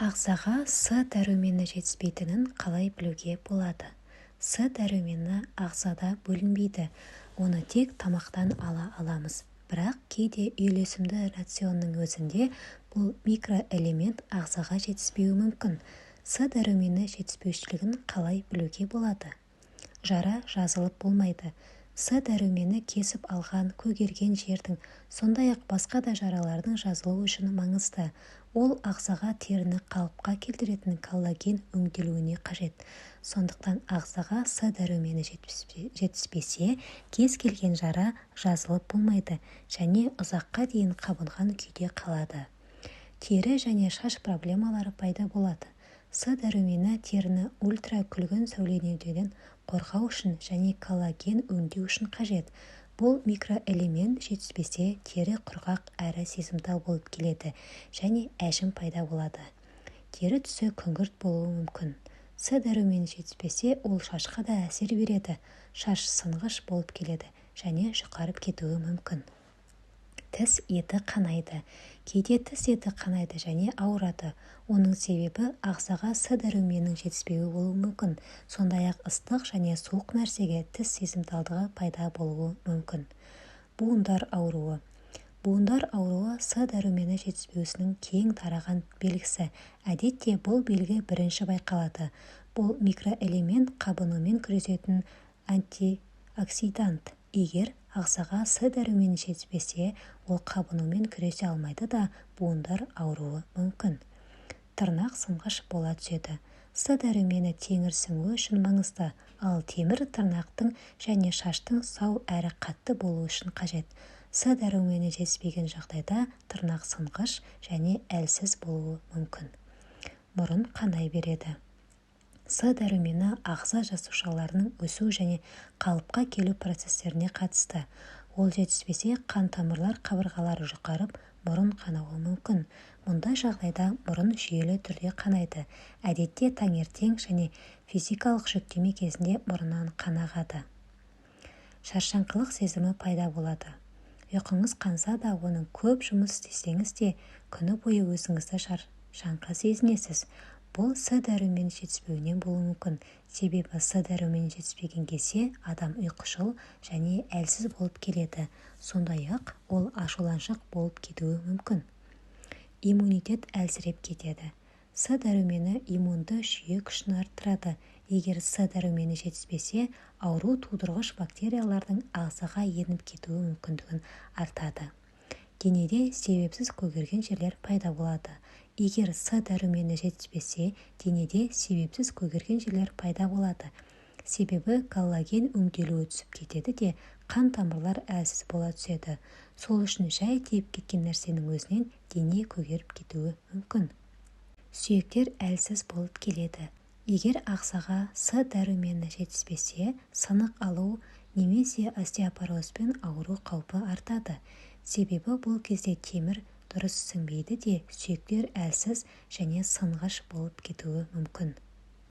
Ағзаға С дәрумені жетіспейтінін қалай білуге болады? С дәрумені ағзада бөлінбейді, оны тек тамақтан ала аламыз. Бірақ кейде үйлесімді рационның өзінде бұл микроэлемент ағзаға жетіспеуі мүмкін. С дәрумені жетіспеушілігін қалай білуге болады? Жара жазылып болмайды. С дәрумені кесіп алған көгерген жердің, сондай-ақ басқа да жаралардың жазылуы үшін маңызды. Ол ағзаға теріні қалыпқа келтіретін коллаген өңделуіне қажет. Сондықтан ағзаға С дәрумені жетіспесе, кез келген жара жазылып болмайды және ұзаққа дейін қабынған күйде қалады. Тері және шаш проблемалары пайда болады. С дәрумені теріні ультракүлгін сәулеленуден қорғау үшін және коллаген өңдеу үшін қажет. Бұл микроэлемент жетіспесе, тері құрғақ әрі сезімтал болып келеді және әжім пайда болады. Тері түсі күңгірт болуы мүмкін. С дәрумені жетіспесе, ол шашқа да әсер береді. Шаш сынғыш болып келеді және жұқарып кетуі мүмкін. Тіс еті қанайды. Кейде тіс еті қанайды және ауырады. Оның себебі ағзаға С дәруменінің жетіспеуі болуы мүмкін. Сондай-ақ ыстық және суық нәрсеге тіс сезімталдығы пайда болуы мүмкін. Буындар ауруы. Буындар ауруы С дәрумені жетіспеуінің кең тараған белгісі. Әдетте бұл белгі бірінші байқалады. Бұл микроэлемент қабынумен күресетін антиоксидант. Егер ағзаға С дәрумені жетіспесе, ол қабынумен күресе алмайды да буындар ауруы мүмкін. Тырнақ сынғыш бола түседі. С дәрумені теңір сіңуі үшін маңызды, ал темір тырнақтың және шаштың сау әрі қатты болуы үшін қажет. С дәрумені жетіспеген жағдайда тырнақ сынғыш және әлсіз болуы мүмкін. Мұрын қанай береді. С дәрумені ағза жасушаларының өсу және қалыпқа келу процестеріне қатысты. Ол жетіспесе, қан тамырлар қабырғалары жұқарып, мұрын қанауы мүмкін. Мұндай жағдайда мұрын жүйелі түрде қанайды. Әдетте таңертең және физикалық жүктеме кезінде мұрыннан қан ағады. Шаршаңқылық сезімі пайда болады. Ұйқыңыз қанса да, оның көп жұмыс істесеңіз де, күні бойы өзіңізді шаршаңқы сезінесіз. Бұл С дәрумені жетіспеуінен болуы мүмкін. Себебі С дәрумені жетіспеген кезде адам ұйқышыл және әлсіз болып келеді. Сондай-ақ ол ашуланшақ болып кетуі мүмкін. Иммунитет әлсіреп кетеді. С дәрумені иммунды жүйе күшін арттырады. Егер С дәрумені жетіспесе, ауру тудырғыш бактериялардың ағзаға еніп кетуі мүмкіндігін артады. Денеде себепсіз көгерген жерлер пайда болады. Егер С дәрумені жетіспесе, денеде себепсіз көгерген жерлер пайда болады. Себебі коллаген өңделуі түсіп кетеді де, қан тамырлар әлсіз бола түседі. Сол үшін жай тиіп кеткен нәрсенің өзінен дене көгеріп кетуі мүмкін. Сүйектер әлсіз болып келеді. Егер ағзаға С дәрумені жетіспесе, сынық алу немесе остеопорозбен ауыру қаупі артады. Себебі бұл кезде темір дұрыс сіңбейді де, сүйектер әлсіз және сынғыш болып кетуі мүмкін.